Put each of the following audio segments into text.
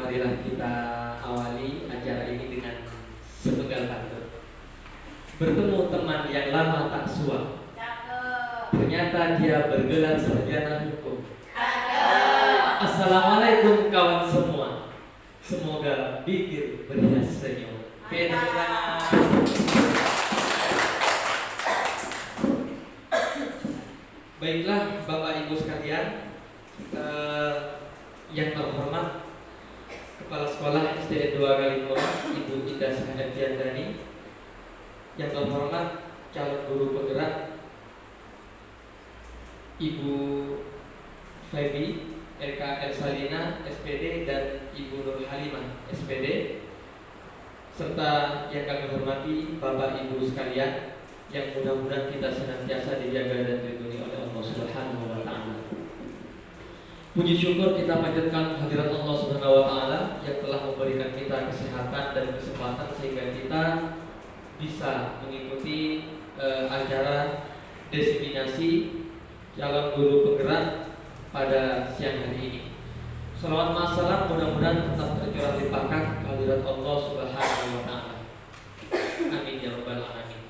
marilah kita awali acara ini dengan sepenggal pantun. Bertemu teman yang lama tak suah, ternyata dia bergelar sarjana hukum. Assalamualaikum kawan semua, semoga bibir berhias senyum. Baiklah Bapak Ibu sekalian, yang terhormat Kepala Sekolah SD 2 Galimoro Ibu Ida Sahadiandani, yang terhormat calon guru penggerak Ibu Febi LK Elsalina SPD dan Ibu Nur Halimah SPD, serta yang kami hormati Bapak Ibu sekalian, yang mudah-mudahan kita senantiasa dijaga dan dilindungi oleh Allah Subhanahu wa taala. Puji syukur kita panjatkan hadirat Allah Subhanahu wa taala yang telah memberikan kita kesehatan dan kesempatan sehingga kita bisa mengikuti acara diseminasi calon guru penggerak pada siang hari ini. Salawat masalah mudah-mudahan tetap tercurah limpahkan kehadirat Allah Subhanahu wa taala. Amin ya rabbal alamin.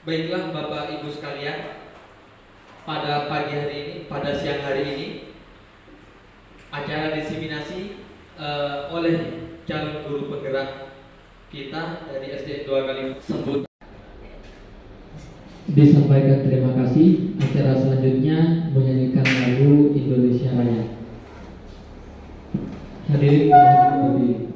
Baiklah Bapak Ibu sekalian, pada pagi hari ini, pada siang hari ini, acara diseminasi oleh calon guru penggerak kita dari SD 2 Galimoro sebut disampaikan terima kasih. Acara selanjutnya menyanyikan lagu Indonesia Raya. Hadirin mohon berdiri.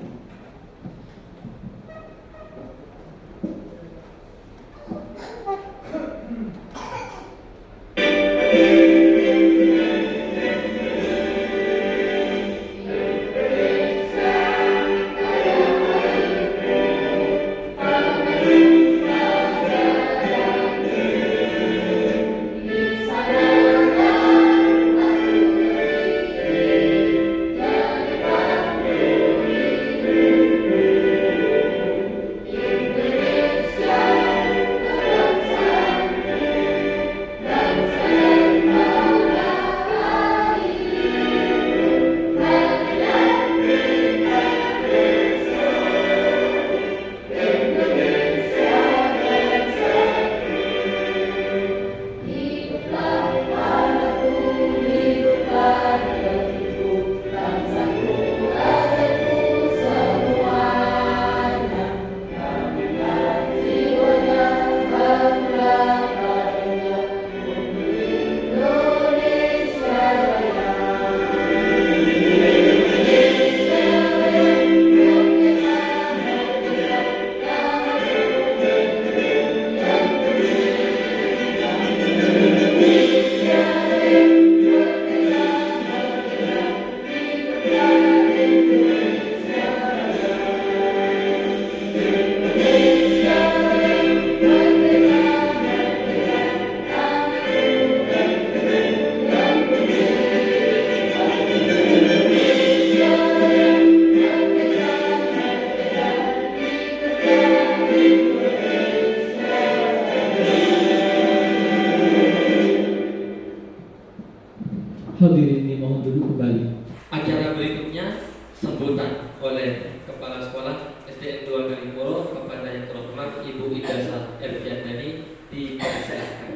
Hadirin dimohon duduk kembali. Acara berikutnya sambutan oleh Kepala Sekolah SD 2 Galimoro kepada yang terhormat Ibu Ida Sahadiandani dipersilakan.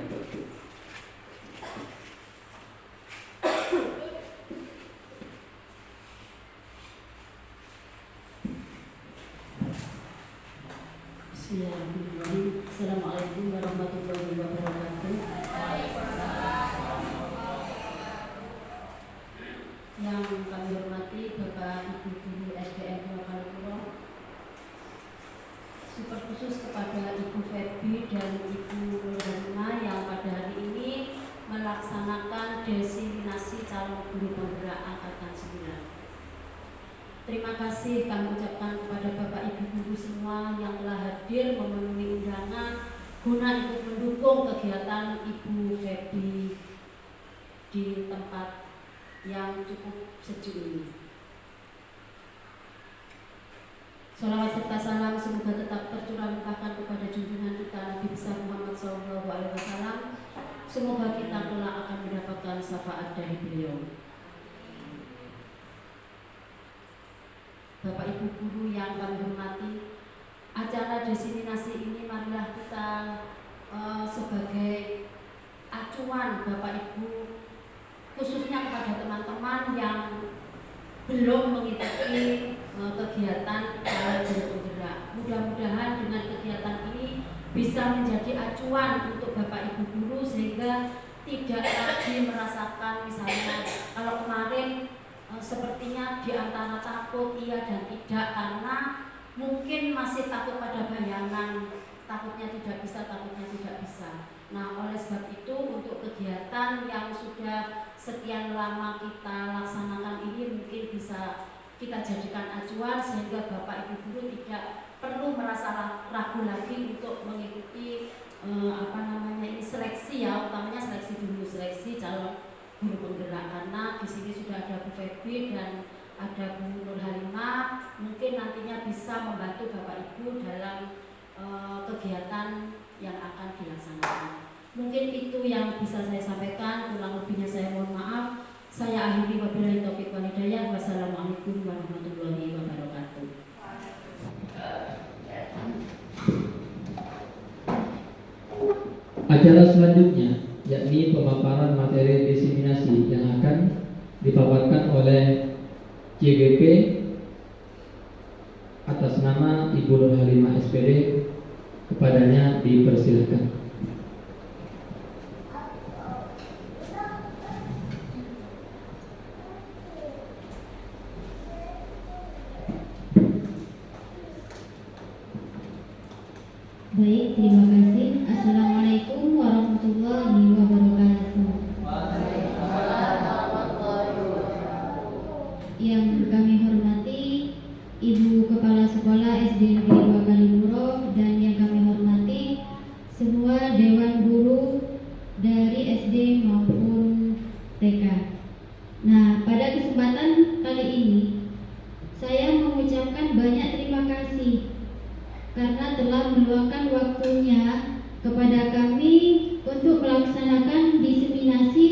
Bismillahirrahmanirrahim. Assalamualaikum warahmatullahi wabarakatuh. Yang kami hormati Bapak Ibu Guru SDN 2 Galimoro, super khusus kepada Ibu Febi dan Ibu Nur Halimah yang pada hari ini melaksanakan diseminasi calon guru penggerak angkatan 9. Terima kasih kami ucapkan kepada Bapak Ibu Guru semua yang telah hadir memenuhi undangan guna ikut mendukung kegiatan Ibu Febi di tempat yang cukup sejuk ini. Salawat serta salam semoga tetap tercurah limpahkan kepada junjungan kita Nabi besar Muhammad SAW. Semoga kita kelak akan mendapatkan syafaat dari beliau. Bapak Ibu guru yang kami hormati, acara diseminasi ini marilah kita sebagai acuan Bapak Ibu, khususnya kepada teman-teman yang belum mengikuti kegiatan Jalan Guru Penggerak. Mudah-mudahan dengan kegiatan ini bisa menjadi acuan untuk Bapak Ibu guru sehingga tidak lagi merasakan misalnya kalau kemarin sepertinya di antara takut iya dan tidak karena mungkin masih takut pada bayangan, takutnya tidak bisa, takutnya tidak bisa. Nah, oleh sebab itu untuk kegiatan yang sudah sekian lama kita laksanakan ini mungkin bisa kita jadikan acuan sehingga Bapak Ibu guru tidak perlu merasa ragu lagi untuk mengikuti ini seleksi ya, utamanya seleksi dulu, seleksi calon guru penggerak, karena di sini sudah ada Bu Febi dan ada Bu Nur Halimah, mungkin nantinya bisa membantu Bapak Ibu dalam kegiatan yang akan dilaksanakan. Mungkin itu yang bisa saya sampaikan, kurang lebihnya saya mohon maaf. Saya akhiri wabillahi taufiq wal hidayah. Wassalamualaikum warahmatullahi wabarakatuh. Acara selanjutnya yakni pemaparan materi diseminasi yang akan dipaparkan oleh CGP atas nama Ibu Nur Halimah SPD. Kepadanya dipersilakan. Baik, terima kasih. Assalamualaikum warahmatullahi wabarakatuh. Yang kami hormati Ibu Kepala Sekolah SD Negeri 2 Kalimuro dan yang kami hormati semua Dewan Guru dari SD maupun TK. Nah, pada kesempatan kali ini saya mengucapkan banyak terima kasih karena telah meluangkan waktunya kepada kami untuk melaksanakan diseminasi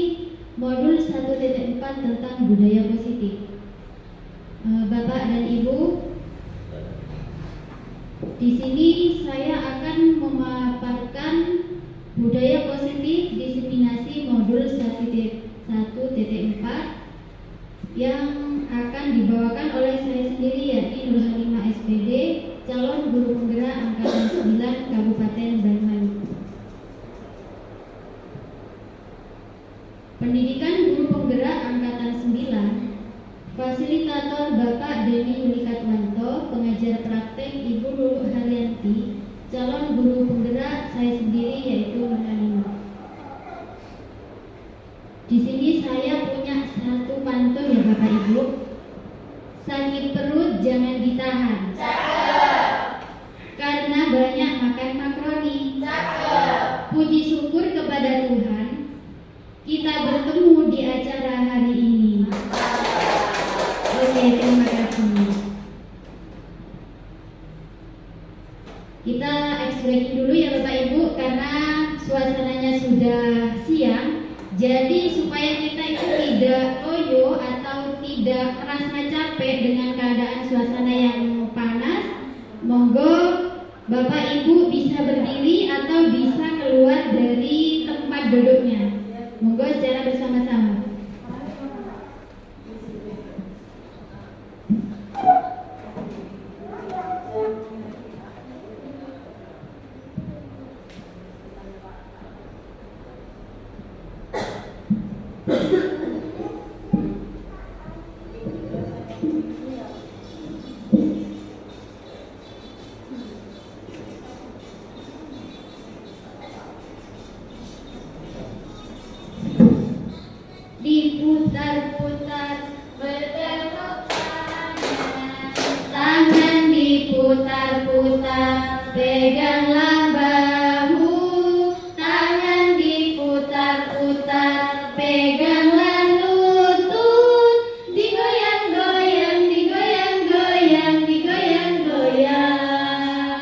modul 1.4 tentang budaya positif. Bapak dan Ibu, di sini saya akan memaparkan budaya positif diseminasi modul 1.4 yang akan dibawakan oleh saya sendiri, yakni Nur Halimah SPD, calon guru penggerak angkatan 9 Kabupaten Banyuwangi. Pendidikan guru penggerak angkatan 9, fasilitator Bapak Denny Yulikatwanto, pengajar praktek Ibu Lulu Haryanti, calon guru penggerak saya sendiri yaitu Nur Halimah. Di sini saya punya satu pantun ya Bapak Ibu. Sakit perut jangan ditahan. Karena banyak makan makaroni. Puji syukur kepada Tuhan, kita bertemu di acara hari ini. Oke, terima kasih. Kita breaking dulu ya Bapak Ibu karena suasananya sudah siang. Jadi supaya kita itu tidak loyo atau tidak merasa capek dengan keadaan suasana yang panas, monggo Bapak Ibu bisa berdiri atau bisa keluar dari tempat duduknya. Monggo secara bersama-sama. Diputar-putar bertepuk tangan diputar-putar, peganglah bahu, tangan diputar-putar, peganglah lutut, digoyang-goyang, digoyang-goyang, digoyang-goyang.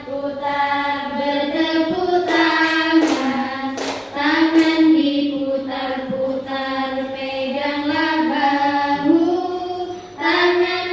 Putar bertepuk tangan, tangan diputar-putar, peganglah bahu, tangan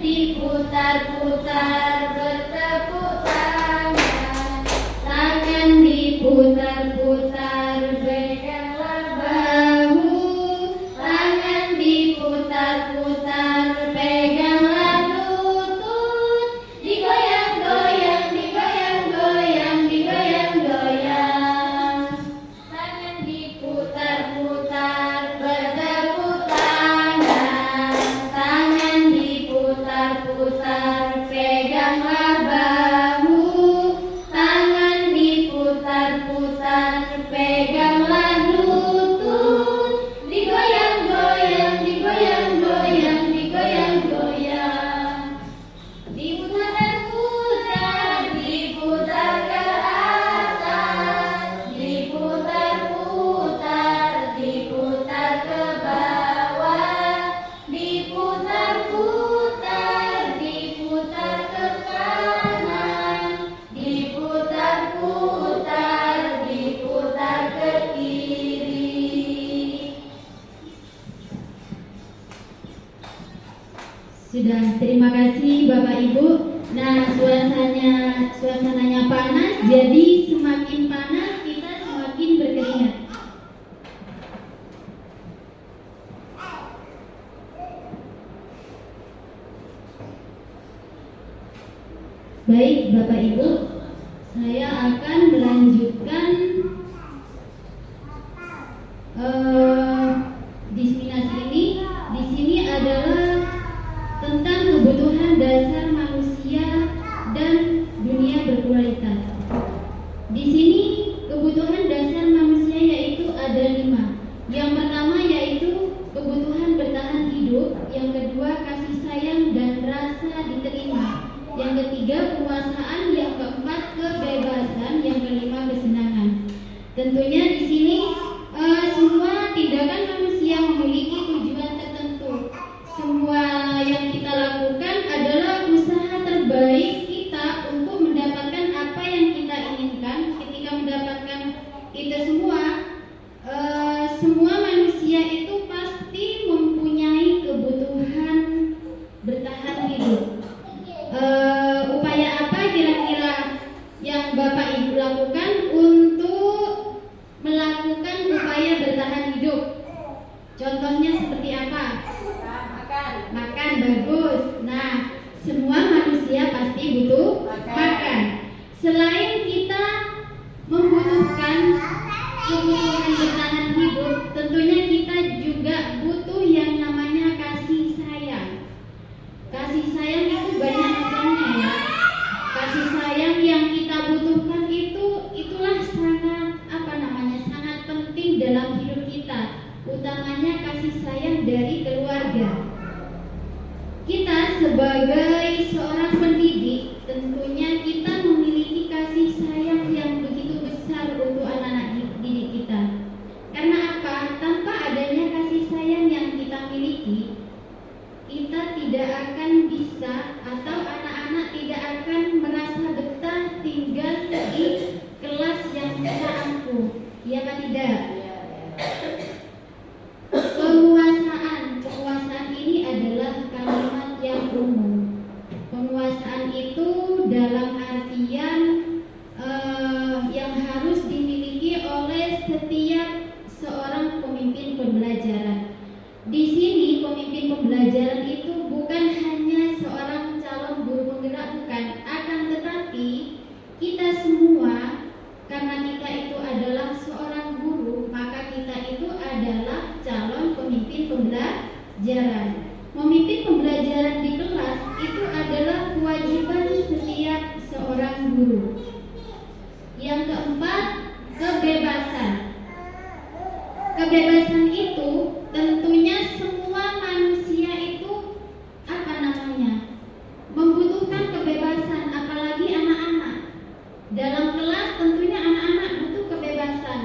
diputar-putar bertepuk tangan, tangan diputar-putar peganglah bahu, tangan diputar-putar peganglah lutut, digoyang-goyang, digoyang-goyang, digoyang-goyang, tangan diputar-putar bertepuk tangan, tangan diputar-putar peganglah bahu, tangan diputar-putar peganglah lutut, digoyang-goyang, digoyang-goyang, digoyang-goyang, diputar-putar, diputar ke atas, diputar-putar, diputar ke bawah, diputar-putar, diputar ke kanan, diputar-putar, diputar ke kiri. Sudah, terima kasih Bapak Ibu. Nah, suasananya panas, jadi semakin panas kita semakin berkeringat. Baik, Bapak Ibu, saya akan melanjutkan diseminasi ini. Di sini adalah tentang kebutuhan dasar manusia dan dunia berkualitas. Di sini kebutuhan dasar manusia yaitu ada 5. Yang pertama yaitu kebutuhan bertahan hidup, yang kedua kasih sayang dan rasa diterima, yang ketiga penguasaan, yang keempat kebebasan, yang kelima kesenangan. Tentunya di sini semua tindakan manusia memiliki tujuan tertentu. Semua yang kita lakukan adalah usaha terbaik kita untuk mendapatkan apa yang kita inginkan. Ketika mendapatkan itu semua manusia itu pasti mempunyai kebutuhan bertahan hidup. Upaya apa kira-kira yang Bapak Ibu lakukan untuk melakukan upaya bertahan hidup? Contohnya seperti apa? Makan, bagus. Nah, semua manusia pasti butuh makan. Selain kita membutuhkan kebutuhan bertahan hidup, tentunya kita juga butuh yang namanya kasih sayang. Kasih sayang itu banyak macamnya ya. Kasih sayang yang kita butuhkan itulah sangat sangat penting dalam hidup kita. Utamanya kasih sayang dari keluarga. Kita sebagai seorang pendidik, tentunya kita memiliki kasih sayang yang begitu besar untuk anak-anak didik kita. Karena apa? Tanpa adanya kasih sayang yang kita miliki, kita tidak akan bisa atau anak-anak tidak akan merasa betah tinggal di kelas yang kita ampuh. Iya apa tidak? Penguasaan ini adalah kalimat yang umum. Penguasaan itu dalam artian yang harus dimiliki oleh setiap seorang pemimpin pembelajaran. Di sini pemimpin pembelajaran itu bukan hanya seorang calon guru penggerak, bukan, akan tetapi kita semua, karena kita itu adalah seorang guru, maka kita itu adalah calon pemimpin pembelajaran. Memimpin pembelajaran di kelas itu adalah kewajiban setiap seorang guru. Yang keempat, kebebasan. Kebebasan itu tentunya semua manusia itu membutuhkan kebebasan, apalagi anak-anak. Dalam kelas tentunya anak-anak butuh kebebasan.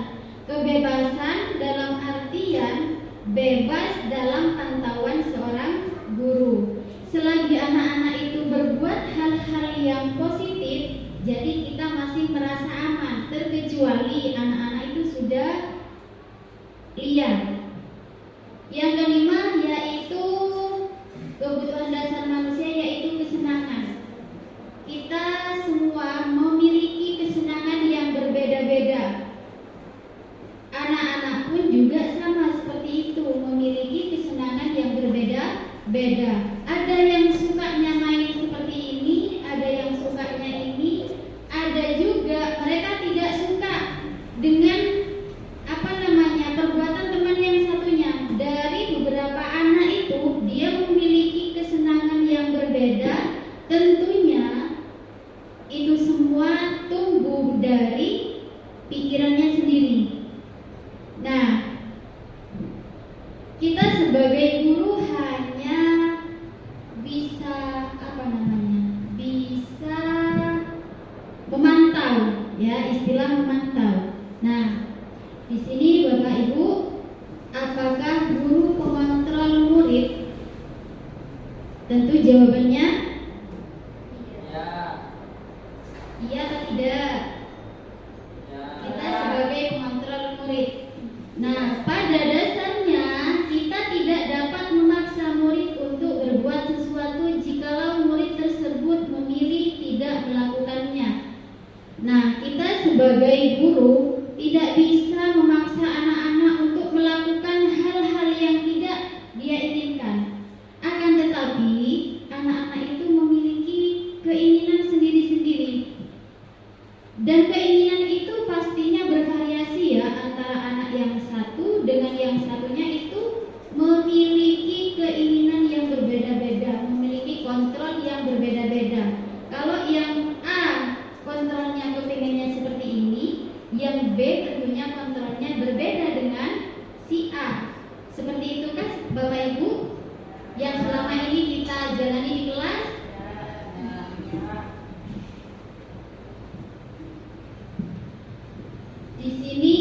Kebebasan dalam artian bebas dalam pantauan seorang guru. Selagi anak-anak itu berbuat hal-hal yang positif, jadi kita masih merasa aman, terkecuali anak-anak itu sudah liar. Yang kelima yaitu kebutuhan dasar manusia, yaitu berbeda. Ada yang sukanya main seperti ini, ada yang sukanya ini, ada juga mereka tidak suka dengan perbuatan teman yang satunya. Dari beberapa anak itu dia memiliki kesenangan yang berbeda. Tentunya itu semua tumbuh dari pikirannya sendiri. Nah, kita sebagai guru hanya bisa bisa memantau, ya, istilah memantau. Nah, di sini Bapak Ibu, apakah guru pengontrol murid? Tentu jawabannya Ya. iya atau tidak. Ya. Kita sebagai pengontrol murid. Nah, pada dasarnya kita tidak dapat memaksa murid untuk berbuat sesuatu jikalau murid tersebut memilih tidak melakukannya. Nah, kita sebagai guru tidak bisa memaksa anak-anak untuk melakukan hal-hal yang tidak dia inginkan. Akan tetapi, anak-anak itu memiliki keinginan sendiri-sendiri. Dan keinginan itu pastinya bervariasi, ya, antara anak yang satu dengan yang satunya itu memiliki keinginan yang berbeda-beda, memiliki kontrol yang berbeda-beda. Kalau yang A kontrolnya kepinginnya seperti ini, yang B tentunya kontrolnya berbeda dengan si A. Seperti itu kan Bapak Ibu yang selama ini kita jalani di kelas? Di sini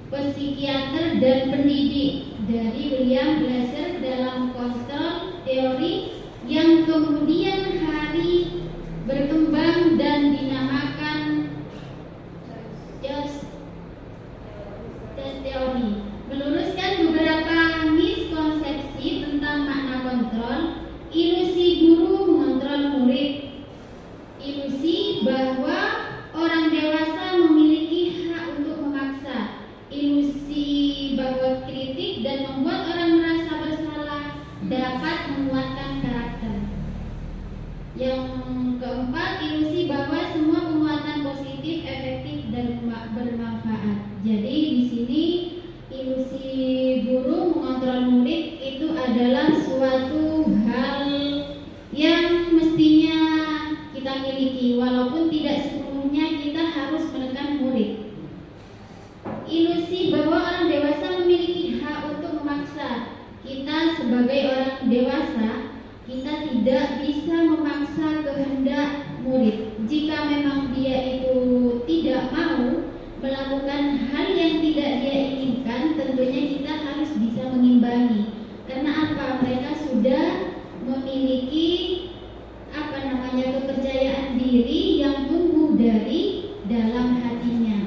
psikiater dan pendidik dari William Glasser dalam kontrol teori yang kemudian hari berkembang dan dinamakan just teori, meluruskan beberapa miskonsepsi tentang makna kontrol, ilusi guru mengontrol murid, ilusi bahwa orang dewasa memiliki hak untuk memaksa, ilusi bahwa kritik dan membuat orang merasa bersalah dapat menguatkan karakter. Yang keempat, ilusi bahwa semua penguatan positif, efektif, dan bermanfaat. Jadi di sini ilusi guru mengontrol murid itu adalah suatu hal yang mestinya kita miliki, walaupun tidak sepenuhnya kita harus menekan murid. Ilusi bahwa orang dewasa memiliki hak untuk memaksa. Kita sebagai orang dewasa, kita tidak bisa memaksa kehendak murid. Jika memang dia itu tidak mau melakukan hal yang tidak dia inginkan, tentunya kita harus bisa mengimbangi. Karena apa? Mereka sudah memiliki kepercayaan diri yang tumbuh dari dalam hatinya.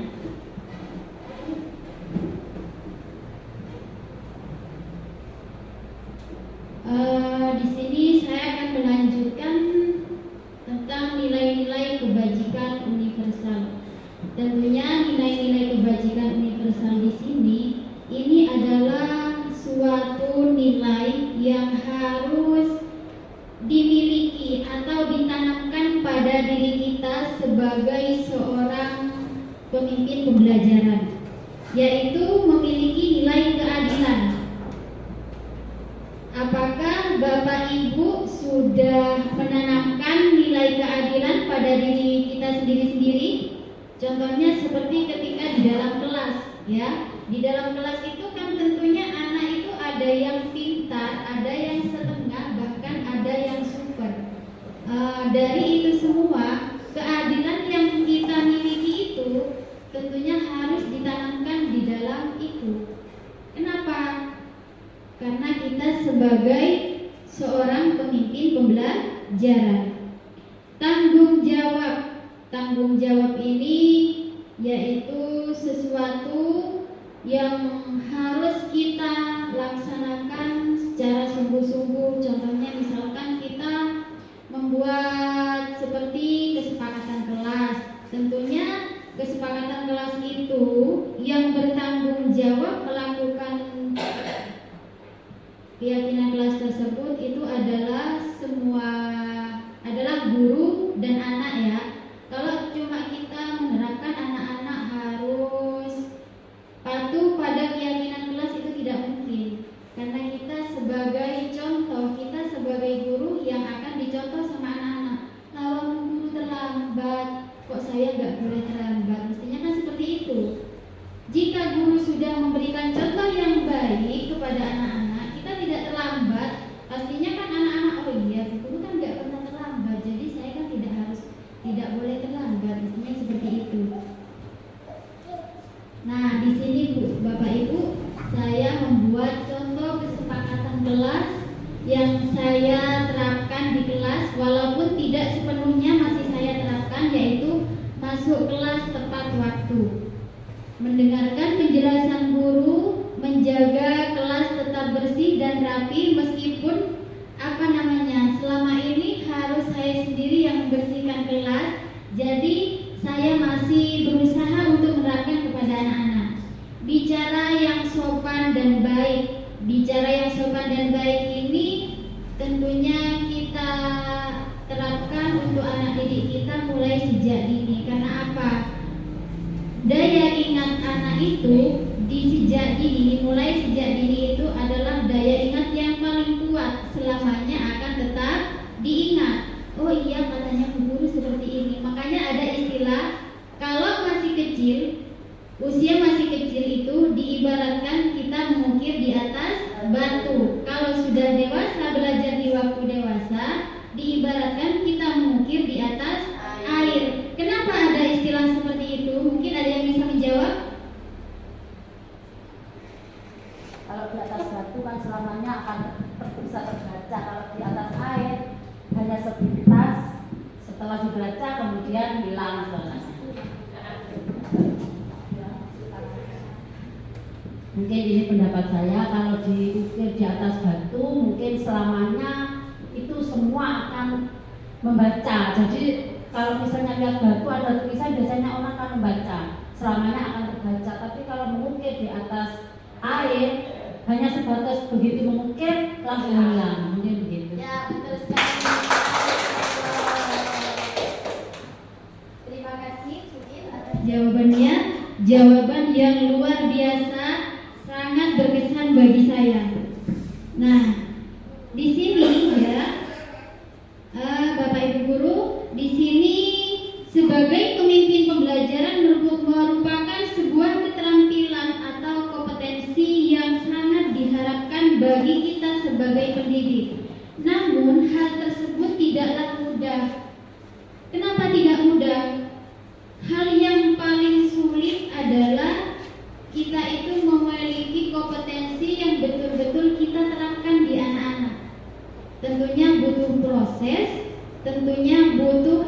Di sini saya akan melanjutkan tentang nilai-nilai kebajikan universal. Tentunya nilai-nilai kebajikan universal di sini ini adalah suatu nilai yang harus dimiliki atau ditanamkan pada diri kita sebagai seorang pemimpin pembelajaran, yaitu memiliki nilai keadilan. Apakah Bapak Ibu sudah menanamkan nilai keadilan pada diri kita sendiri-sendiri? Contohnya seperti ketika di dalam kelas, ya. Di dalam kelas itu kan tentunya anak itu ada yang pintar, ada yang setengah, bahkan ada yang super. Dari itu semua, keadilan yang kita miliki itu tentunya harus ditanamkan di dalam itu. Kenapa? Karena kita sebagai seorang pemimpin pembelajaran. Tanggung jawab ini yaitu sesuatu yang harus kita laksanakan secara sungguh-sungguh. Contohnya misalkan kita membuat seperti kesepakatan kelas. Tentunya kesepakatan kelas itu yang bertanggung jawab melakukan keyakinan kelas tersebut tersebut itu adalah guru dan anak ya. Kalau cuma kita menerapkan anak-anak harus patuh pada keyakinan kelas itu tidak mungkin. Karena kita sebagai contoh, kita sebagai guru yang akan dicontoh sama anak-anak. Kalau guru terlambat, kok saya nggak boleh terlambat? Mestinya kan seperti itu. Jika guru sudah memberikan contoh yang baik kepada anak-anak, kita tidak terlambat, pastinya kan anak-anak, oh iya, guru kan nggak pernah terlambat, jadi saya kan tidak boleh terlambat, mestinya seperti itu. Nah, di sini Bu, Bapak Ibu, saya membuat contoh kesepakatan kelas yang saya terapkan di kelas, walaupun tidak sepenuhnya masih saya terapkan, yaitu masuk kelas tepat waktu, mendengarkan penjelasan guru, menjaga kelas tetap bersih dan rapi meskipun selama ini harus saya sendiri yang membersihkan kelas. Jadi saya masih berusaha untuk menerapkan kepada anak-anak. Bicara yang sopan dan baik. Bicara yang sopan dan baik ini tentunya kita terapkan untuk anak didik kita mulai sejak dini. Karena apa? Daya ingat anak itu mulai sejak dini itu adalah daya ingat yang paling kuat, selamanya akan tetap diingat. Oh iya, katanya guru seperti ini. Makanya ada istilah, kalau masih kecil, usia masih kecil itu diibaratkan kita mengukir di atas batu. Kalau sudah dewasa, belajar di waktu dewasa, diibaratkan kita mengukir di atas air. Kenapa ada istilah seperti itu? Mungkin ada yang bisa menjawab? Kalau di atas batu kan selamanya akan bisa terbaca. Kalau di atas air hanya sepintas, setelah dibaca kemudian hilang selamanya. Mungkin ini pendapat saya, kalau diukir di atas batu mungkin selamanya itu semua akan membaca. Jadi kalau misalnya lihat batu ada tulisan, biasanya orang akan membaca, selamanya akan terbaca. Tapi kalau mengukir di atas air hanya sebatas begitu mengukir langsung hilang, mungkin begitu. Ya, betul sekali. Terima kasih Sudin atas jawabannya. Jawaban yang luar biasa, sangat berkesan bagi saya. Nah, di sini ya, Bapak Ibu guru, di sini sebagai pemimpin pembelajaran merupakan sebuah keterampilan atau kompetensi yang sangat diharapkan bagi kita sebagai pendidik. Namun hal tersebut tidaklah mudah. Kenapa tidak mudah? Hal yang paling sulit adalah kita itu memiliki kompetensi yang betul-betul kita terapkan di anak-anak. Tentunya butuh proses, tentunya butuh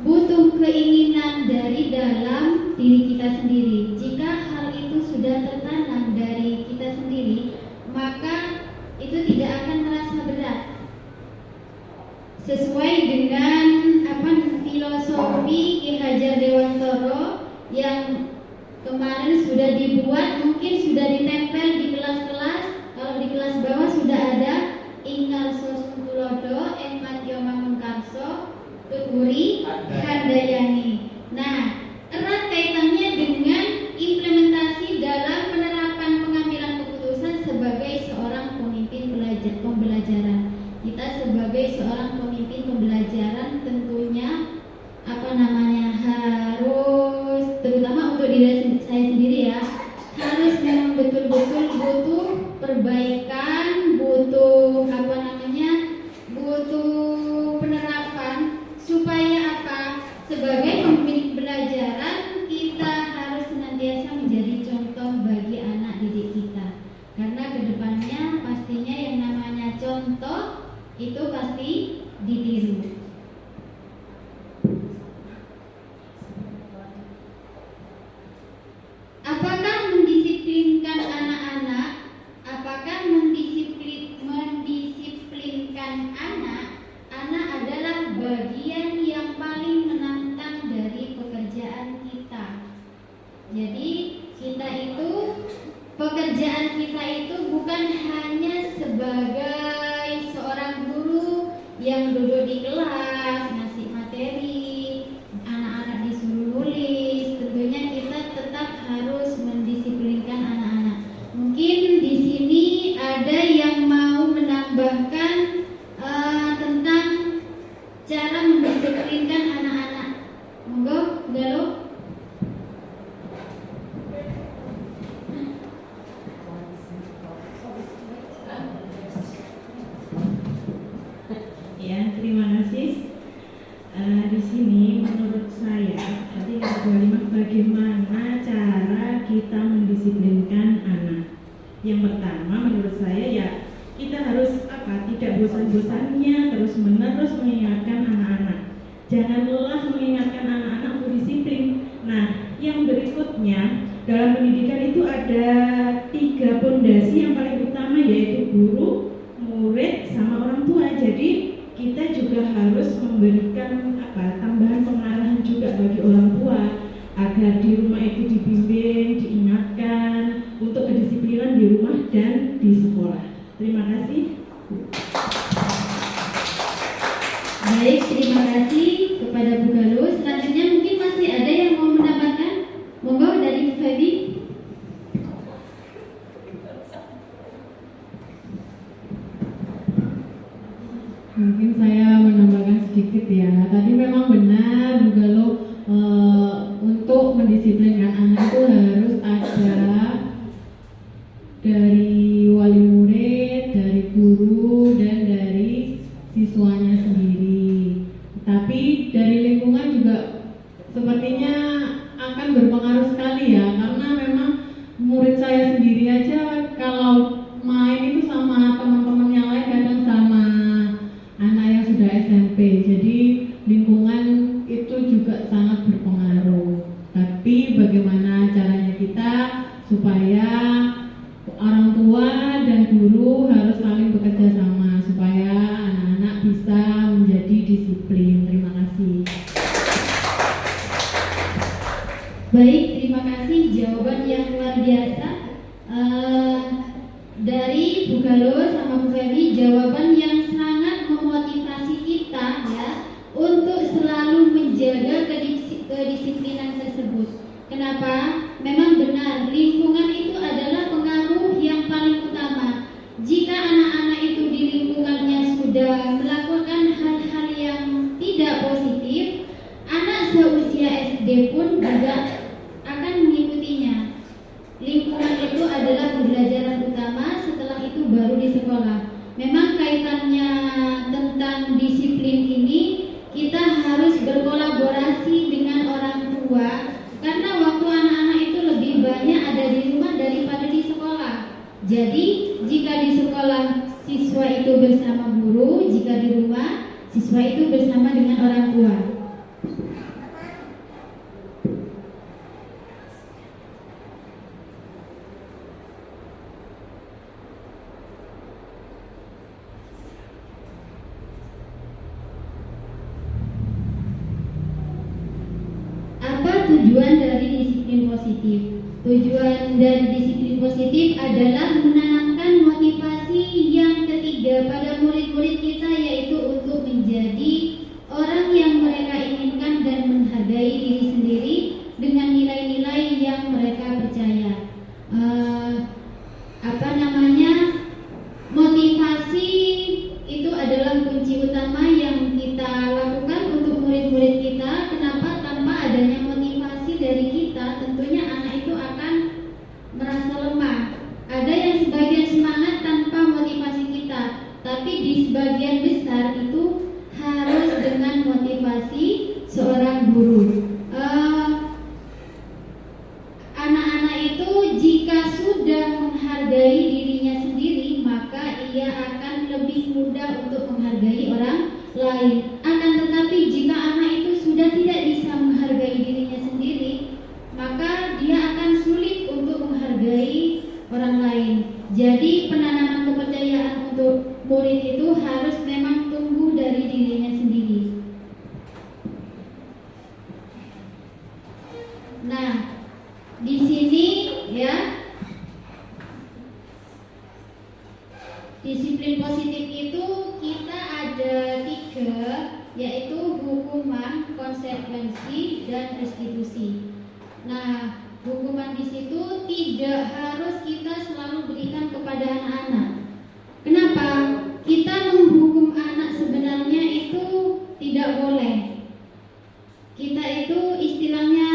butuh keinginan dari dalam diri kita sendiri. Jika hal itu sudah tertanam dari kita sendiri, maka itu tidak akan terasa berat. Sesuai dengan filosofi Ki Hajar Dewantara yang kemarin sudah dibuat, mungkin sudah ditempel di kelas-kelas. Kalau di kelas bawah sudah ada Ingarso Suntulodo, Empatio Mangunkarso, Tuturi Handayani. Nah, erat kaitannya dengan implementasi dalam penerapan pengambilan keputusan sebagai seorang pemimpin pembelajaran. Kita sebagai seorang pemimpin pembelajaran tentunya harus, terutama untuk diri saya sendiri ya, harus memang betul-betul butuh perbaikan, butuh butuh penerapan. Supaya apa? Sebagai pemimpin pembelajaran, kita harus senantiasa menjadi contoh bagi anak didik kita. Karena kedepannya pastinya yang namanya contoh itu pasti ditiru. Apakah mendisiplinkan anak-anak? Apakah mendisiplinkan anak adalah bagian yang paling menantang dari pekerjaan kita. Jadi kita itu pekerjaan pekerjaan kita itu bukan hanya sebagai seorang guru yang duduk di kelas ngasih materi, anak-anak disuruh nulis. Tentunya kita tetap harus mendisiplinkan anak-anak. Mungkin di sini ada yang mau menambahkan tentang cara mendisiplinkan anak-anak. Monggo, Galo. Ya, terima kasih. Di sini menurut saya tadi yang kelima, bagaimana cara kita mendisiplinkan anak. Yang pertama menurut saya ya kita harus tidak bosan-bosannya terus-menerus mengingatkan anak-anak. Jangan lelah mengingatkan anak-anak untuk disiplin. Nah, yang berikutnya dalam pendidikan itu ada 3 pondasi yang paling utama, yaitu guru, murid, sama orang tua. Jadi kita juga harus memberikan tambahan pengarahan juga bagi orang tua agar di rumah itu dibimbing, diingatkan untuk kedisiplinan di rumah dan di sekolah. Terima kasih. Baik, terima kasih kepada Bu Galuh. Selanjutnya mungkin masih ada yang mau menambahkan. Monggo dari Bu Febi. Mungkin saya menambahkan sedikit ya. Tadi memang benar Bu Galuh, untuk mendisiplinkan anak itu harus ada dari wali murid, dari guru, dan dari siswanya sendiri. Tapi dari lingkungan juga sepertinya akan berpengaruh sekali ya, karena memang murid saya sendiri aja kalau main itu sama teman-teman yang lain kadang sama anak yang sudah SMP. Jadi lingkungan itu juga sangat berpengaruh. Tapi bagaimana caranya kita supaya orang tua dan guru harus saling bekerja sama supaya anak-anak bisa menjadi disiplin. Terima kasih. Baik, terima kasih jawaban yang luar biasa dari Bu Galuh sama Bu Feby. Jawaban yang sangat memotivasi kita ya untuk selalu menjaga kedisiplinan tersebut. Kenapa? Memang benar, lingkungan itu adalah pengaruh yang paling utama. Jika anak-anak itu di lingkungannya sudah melakukan hal-hal yang tidak positif, anak seusia SD pun juga akan mengikutinya. Lingkungan itu adalah pembelajaran utama, setelah itu baru di sekolah. Memang kaitannya tentang disiplin ini, kita harus berkolaborasi dengan orang tua, karena waktu anak-anak itu lebih banyak ada di rumah daripada di sekolah. Jadi jika di sekolah siswa itu bersama guru, jika di rumah siswa itu bersama dengan orang tua. Tujuan dari disiplin positif. Tujuan dari disiplin positif adalah menanamkan motivasi yang ketiga pada murid-murid kita, yaitu untuk menjadi orang yang mereka inginkan dan menghargai diri sendiri dengan nilai-nilai yang mereka percaya. Motivasi itu adalah kunci utama yang kita lakukan untuk murid-murid kita. Kenapa? Tanpa adanya motivasi dari kita, tentunya anak itu akan merasa lemah. Ada yang sebagian semangat tanpa motivasi kita, tapi di sebagian besar itu harus dengan motivasi seorang guru. Anak-anak itu jika sudah menghargai dirinya sendiri, maka ia akan lebih mudah untuk menghargai orang lain. Akan tetapi jika anak itu sudah tidak bisa menghargai dirinya sendiri, maka dia akan sulit untuk menghargai orang lain. Jadi penanaman kepercayaan untuk murid itu harus memang tumbuh dari dirinya sendiri. Nah, di sini ya Disiplin positif itu kita ada 3, yaitu hukuman, konsekuensi, dan restitusi. Nah, hukuman di situ tidak harus kita selalu berikan kepada anak-anak. Kenapa? Kita menghukum anak sebenarnya itu tidak boleh. Kita itu istilahnya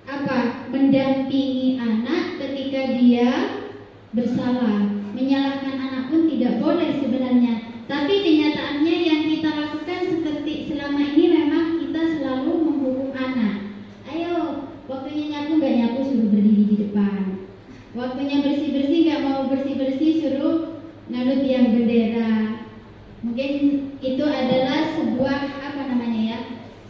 apa? Mendampingi anak ketika dia bersalah. Menyalahkan anak pun tidak boleh sebenarnya. Tapi kenyataannya yang kita lakukan seperti selama ini memang kita selalu menghukum anak. Ayo, waktunya nyapu nggak nyapu suruh berdiri di depan. Waktunya bersih-bersih nggak mau bersih-bersih suruh ngaduk tiang bendera. Mungkin itu adalah sebuah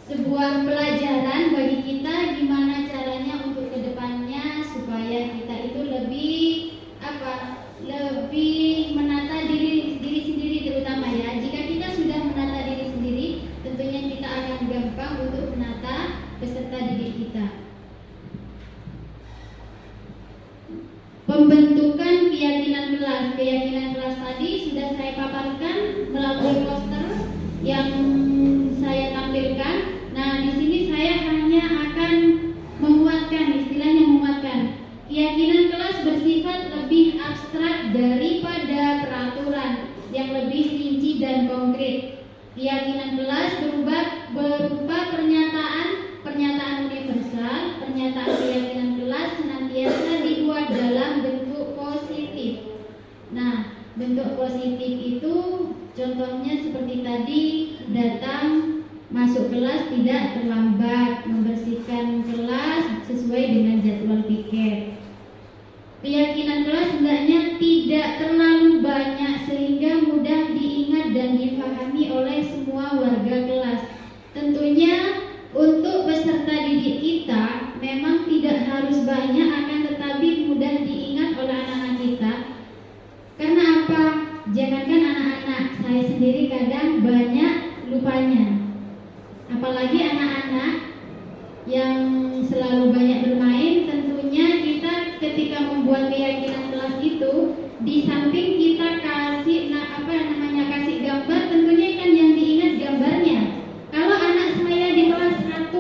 sebuah pelajaran bagi kita gimana caranya untuk kedepannya supaya kita itu lebih menata diri sendiri terutama ya. Jika kita sudah menata diri sendiri, tentunya kita akan gampang untuk menata peserta didik kita. Pembentukan keyakinan kelas tadi sudah saya paparkan melalui poster yang saya tampilkan. Nah, di sini saya hanya akan istilahnya menguatkan. Keyakinan kelas bersifat lebih abstrak daripada peraturan yang lebih rinci dan konkret. Keyakinan kelas berupa pernyataan universal. Pernyataan keyakinan kelas senantiasa dibuat dalam bentuk positif. Nah, bentuk positif itu contohnya seperti tadi, datang masuk kelas tidak terlambat, membersihkan kelas sesuai dengan jadwal piket. Keyakinan kelas hendaknya tidak terlalu banyak sehingga mudah diingat dan dipahami oleh semua warga kelas. Tentunya untuk peserta didik kita memang tidak harus banyak, akan tetapi mudah diingat oleh anak-anak kita. Karena apa? Jangankan anak-anak, saya sendiri kadang banyak lupanya. Apalagi anak-anak yang selalu banyak bermain, tentunya kita ketika membuat keyakinan kelas itu, di samping kita kasih kasih gambar, tentunya kan yang diingat gambarnya. Kalau anak saya di kelas 1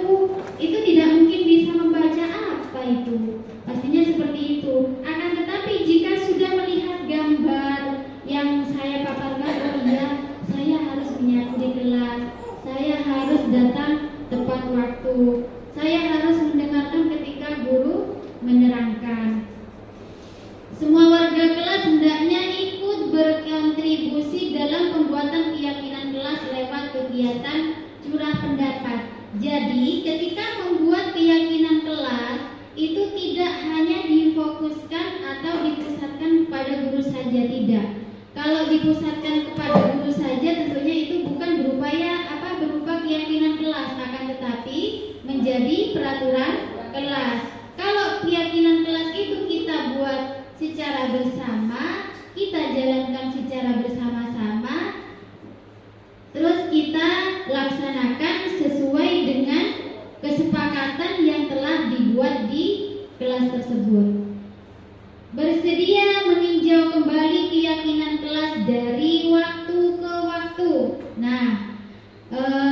itu tidak mungkin bisa membaca apa itu, pastinya seperti itu. Akan tetapi jika sudah melihat gambar yang saya paparkan, oh iya, saya harus menyapu di kelas, saya harus datang tepat waktu, saya harus mendengarkan ketika guru menerangkan. Semua warga kelas hendaknya ikut berkontribusi dalam pembuatan keyakinan kelas lewat kegiatan curah pendapat. Jadi ketika membuat keyakinan kelas itu tidak hanya difokuskan atau dipusatkan kepada guru saja, tidak. Kalau dipusatkan kepada guru saja, tentunya itu bukan berupa keyakinan kelas, akan tetapi menjadi peraturan kelas. Kalau keyakinan kelas itu kita buat secara bersama, kita jalankan secara bersama-sama, terus kita laksanakan sesuai dengan kesepakatan yang telah dibuat di kelas tersebut. Bersedia meninjau kembali keyakinan kelas dari waktu ke waktu. Nah,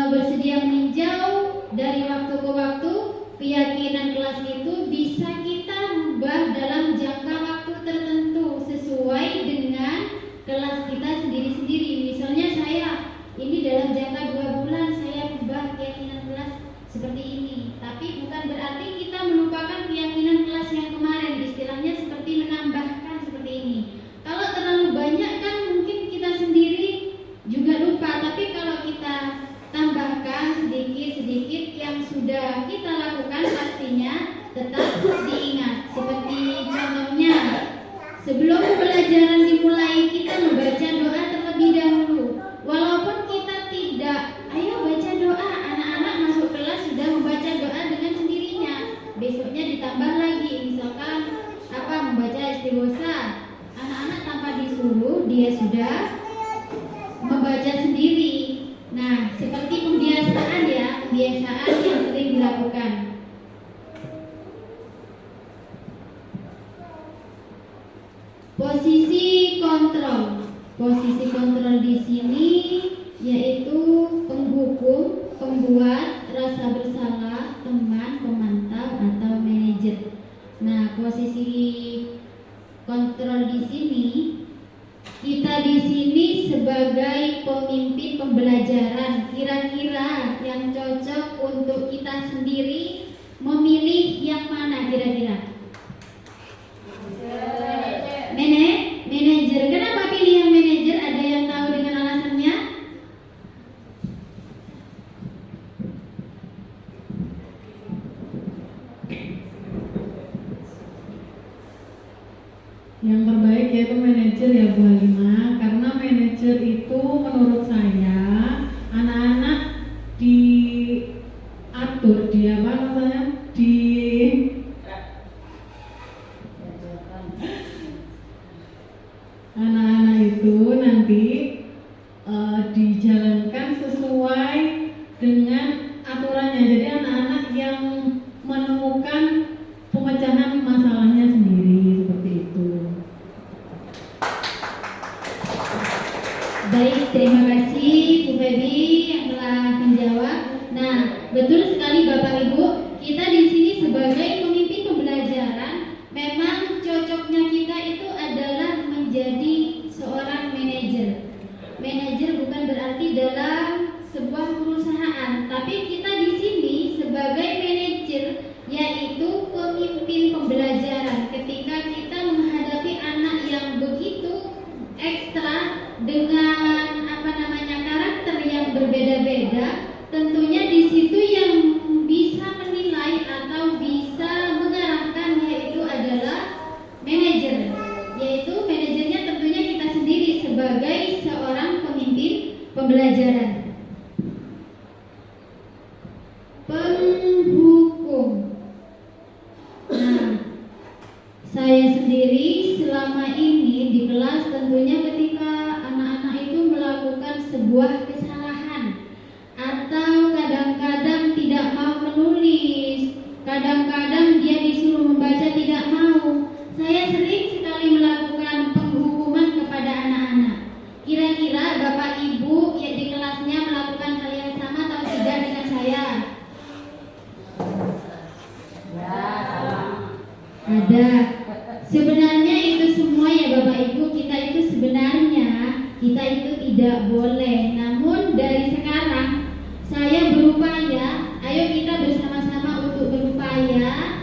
bersedia meninjau dari waktu ke waktu, keyakinan kelas itu bisa kita rubah dalam jangka waktu tertentu sesuai dengan kelas kita sendiri-sendiri. Misalnya saya ini dalam jangka 2 bulan saya rubah keyakinan kelas seperti ini, tapi bukan berarti kita melupakan keyakinan kelas yang kemarin. Istilahnya seperti menambahkan seperti ini. Kalau terlalu banyak kan mungkin kita sendiri juga lupa, tapi kalau kita tambahkan sedikit-sedikit yang sudah kita lakukan, pastinya tetap diingat. Seperti contohnya, sebelum pelajaran dimulai kita membaca doa terlebih dahulu. Walaupun kita tidak, ayo baca doa, anak-anak masuk kelas sudah membaca doa dengan sendirinya. Besoknya ditambah lagi, misalkan membaca istighosa, anak-anak tanpa disuruh dia sudah membaca sendiri. Nah, seperti pembiasaan yang sering dilakukan. Posisi kontrol. Posisi kontrol di sini yaitu penghukum, pembuat, rasa bersalah, teman, pemantau, atau manajer. Nah, posisi kontrol di sini, kita di sini sebagai pemimpin pembelajaran. Kira-kira yang cocok untuk kita sendiri memilih yang mana kira-kira? Manajer. Kenapa pilih yang manajer? Ada yang tahu dengan alasannya? Yang terbaik yaitu manajer ya Bu Halimah, karena manajer itu menurut saya anak-anak diatur, anak-anak itu nanti dijalankan sesuai dengan aturannya. Jadi anak-anak yang menemukan pemecahan masalahnya sendiri, seperti itu. Baik, terima kasih Bu Feby yang telah menjawab. Nah, betul sekali Bapak Ibu, kita di sini sebagai pemimpin pembelajaran memang cocoknya kita itu adalah menjadi seorang manajer. Manajer bukan berarti dalam sebuah perusahaan, tapi kita di sini sebagai manajer yaitu pemimpin pembelajaran. Ketika kita menghadapi anak yang begitu ekstra dengan karakter yang berbeda-beda, tentunya di situ yang bisa menilai atau bisa mengarahkan yaitu adalah manajer. Yaitu manajernya tentunya kita sendiri sebagai seorang pemimpin pembelajaran. Penghukum. Nah, saya sendiri selama ini di kelas tentunya ketika anak-anak itu melakukan sebuah kesalahan atau kadang-kadang tidak mau menulis, kadang-kadang dia disuruh membaca tidak mau, saya sering sekali melakukan penghukuman kepada anak-anak. Kira-kira Bapak Ibu yang di kelasnya melakukan hal yang sama atau tidak dengan saya? Ada. Sebenarnya itu semua ya Bapak Ibu, kita itu sebenarnya kita itu tidak boleh. Namun dari sekarang saya berupaya, ayo kita bersama-sama untuk berupaya,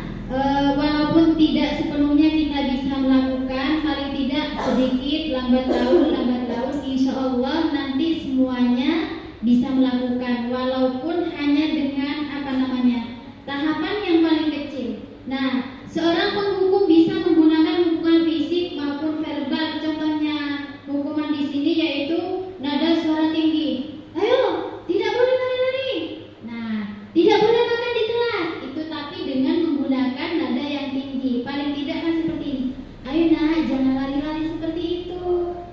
walaupun tidak sepenuhnya kita bisa melakukan, paling tidak sedikit, lambat laun, insya Allah nanti semuanya bisa melakukan, walaupun hanya dengan tahapan yang paling kecil. Nah, seorang penghukum bisa menggunakan hukuman fisik maupun verbal. Contohnya hukuman di sini yaitu nada suara tinggi. Ayo, tidak boleh lari-lari. Nah, tidak boleh makan di kelas. Itu tapi dengan menggunakan nada yang tinggi. Paling tidak kan seperti ini. Ayo nak, jangan lari-lari seperti itu.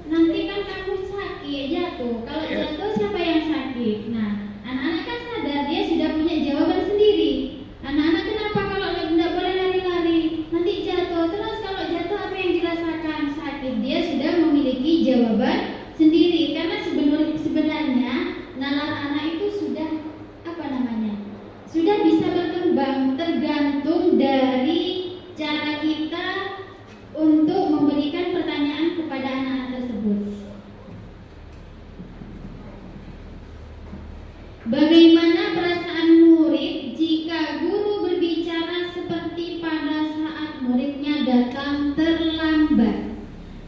Nanti kan kamu sakit, jatuh. Kalau jatuh siapa yang sakit? Nah, anak-anak kan sadar dia sudah punya jawaban sendiri. Anak-anak kenapa kalau tidak boleh lari-lari? Nanti jatuh. Terus kalau jatuh apa yang dirasakan? Sakit. Dia sudah memiliki jawaban sendiri. Karena sebenarnya nalar anak itu sudah sudah bisa berkembang, tergantung dari cara kita untuk memberikan pertanyaan kepada anak-anak tersebut. Bagaimana perasaan murid jika guru berbicara seperti pada saat muridnya datang terlambat?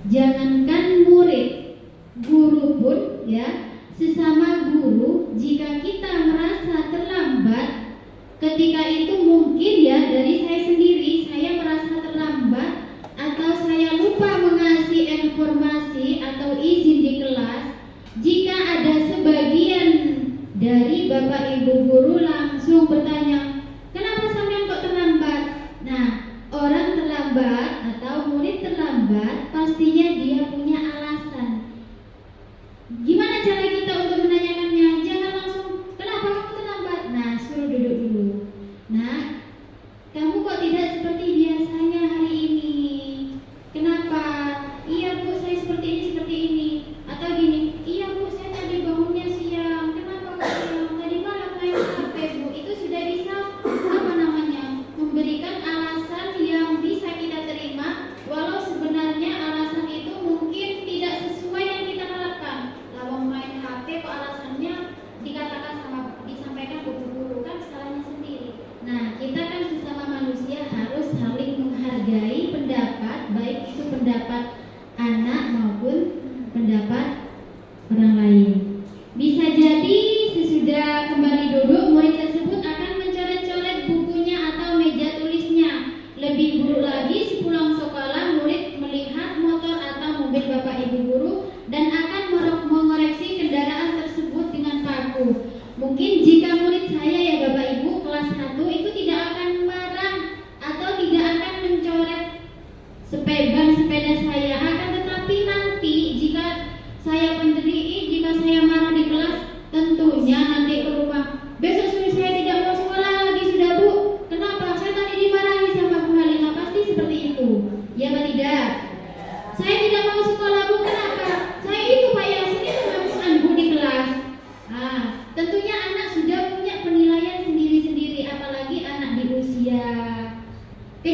Jangankan murid, guru pun ya, sesama guru, jika kita merasa terlambat, ketika itu mungkin ya dari saya sendiri, saya merasa terlambat atau saya lupa mengasih informasi atau izin di kelas, jika ada sebagian dari Bapak Ibu guru langsung bertanya, kenapa sampean kok terlambat? Nah, orang terlambat atau murid terlambat pastinya dia punya alasan. Gimana cara kita untuk menanyakannya? Jangan langsung, kenapa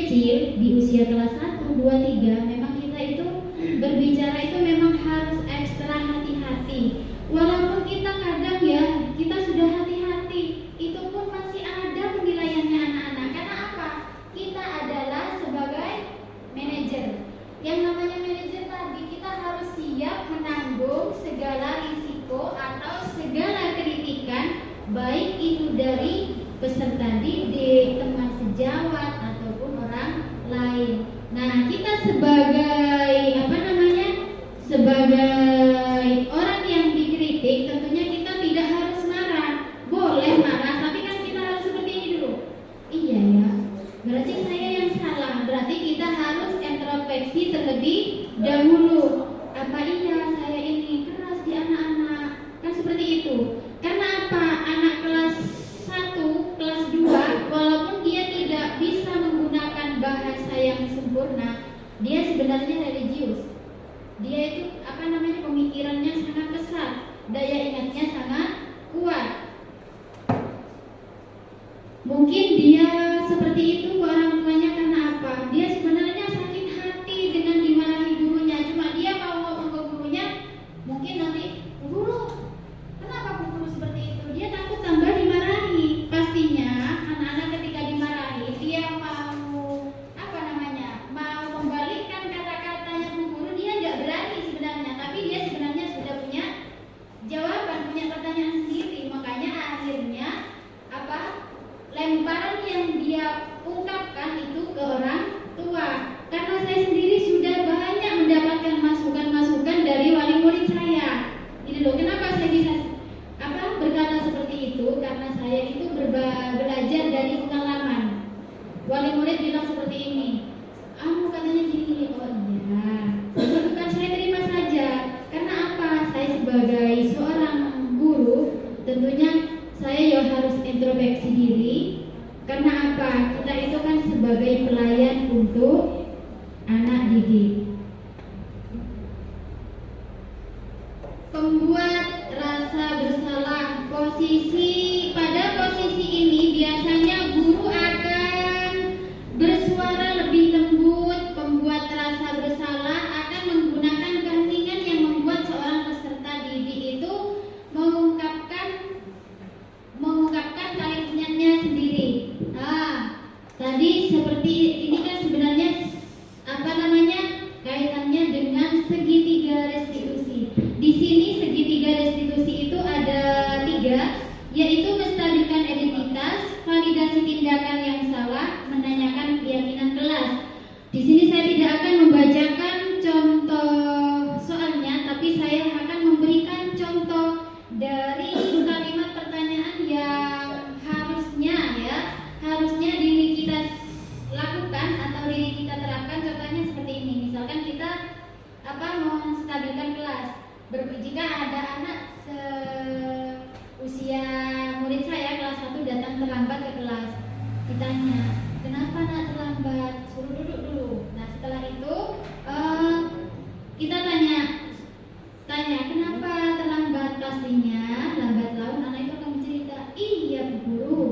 kecil di usia kelas 1, 2, 3 memang kita itu berbicara itu memang harus ekstra hati-hati. Walaupun kita kadang ya kita sudah hati-hati, itu pun masih ada penilaiannya anak-anak. Karena apa? Kita adalah sebagai manajer. Yang namanya manajer tadi kita harus siap menanggung segala risiko atau segala kritikan, baik itu dari peserta didik, teman sejawat ataupun orang lain. Nah, kita sebagai sebagai orang yang dikritik, tentunya kita tidak harus marah. Boleh marah, tapi kan kita harus seperti ini dulu. Iya ya, berarti saya yang salah. Berarti kita harus introspeksi terlebih dahulu. Apa iya saya ini keras di anak-anak? Kan seperti itu. Karena apa? Anak kelas 1, kelas 2, walaupun dia tidak bisa menggunakan bahasa yang sempurna, dia sebenarnya religius. Dia itu pemikirannya sangat besar, daya ingatnya sangat kuat. Mungkin dia seperti itu ke orang tuanya karena apa? Dia sebenarnya sakit hati dengan dimarahi gurunya. Cuma dia mau ngomong ke gurunya, mungkin nanti, guru, kenapa bu guru seperti itu? Dia takut tambah dimarahi. Pastinya anak-anak ketika dimarahi, dia mau mau membalikkan kata-katanya bu guru, dia nggak berani sebenarnya. Tapi dia sebenarnya sudah punya jawaban, punya pertanyaan sendiri. Makanya akhirnya lemparan yang dia ungkapkan itu ke orang tua. Karena saya sendiri sudah banyak mendapatkan masukan-masukan dari wali murid saya. Ini loh, kenapa saya bisa berkata seperti itu? Karena saya itu belajar dari pengalaman. Wali murid bilang seperti ini, katanya gini, oh iya. Bukan saya terima saja. Karena apa? Saya sebagai seorang guru, tentunya saya ya harus introspeksi diri. Karena apa? Kita itu kan sebagai pelayan untuk anak didik. Pembuat rasa bersalah. Pada posisi ini biasanya guru akan bersuara lebih lembut. Pembuat rasa bersalah akan menggunakan keheningan yang membuat seorang peserta didik itu mengungkapkan kalimatnya sendiri. Tadi seperti ini kan sebenarnya kaitannya dengan segitiga restitusi. Di sini segitiga restitusi itu ada 3, yaitu menstabilkan identitas, validasi tindakan yang salah, menanyakan keyakinan kelas. Di sini saya tidak akan membacakan contoh soalnya, tapi saya akan memberikan contoh dari kalimat pertanyaan yang harusnya diri kita lakukan atau diri kita terapkan. Contohnya seperti ini. Misalkan kita menstabilkan kelas. Jika ada anak seusia murid saya kelas 1 datang terlambat ke kelas, ditanya, kenapa nak terlambat? Suruh duduk dulu. Nah setelah itu kita tanya kenapa terlambat? Pastinya lambat laun anak itu akan bercerita, iya bu guru,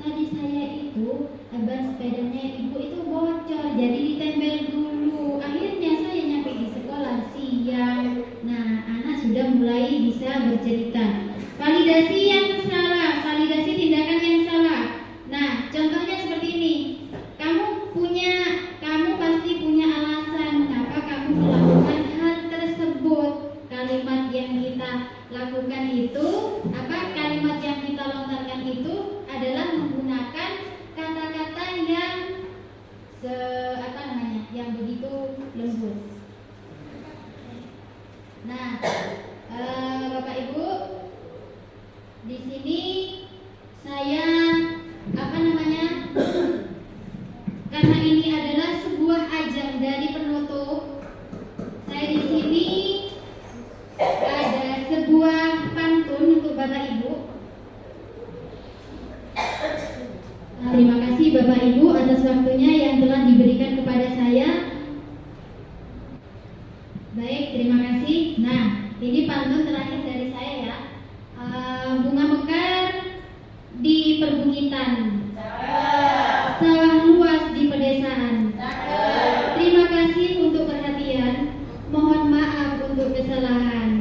tadi saya itu ban sepedanya ibu itu bocor, jadi ditempel dulu. Akhirnya saya nyampe di sekolah siang. Nah anak sudah mulai bisa bercerita. Validasi yang salah, validasi tindakan yang salah. Nah contohnya seperti ini. Kamu pasti punya alasan mengapa kamu melakukan hal tersebut. Kalimat yang kita lakukan itu, kalimat yang kita lontarkan itu adalah menggunakan kata-kata yang yang begitu lembut. Nah, Bapak Ibu, di sini saya karena ini adalah sebuah ajang dari penutup, saya di sini ada sebuah pantun untuk Bapak Ibu. Terima kasih Bapak Ibu atas waktunya yang telah diberikan kepada saya. Baik, terima kasih. Nah, ini pantun terakhir dari saya ya. Bunga mekar di perbukitan, sawah luas di pedesaan. untuk kesalahan.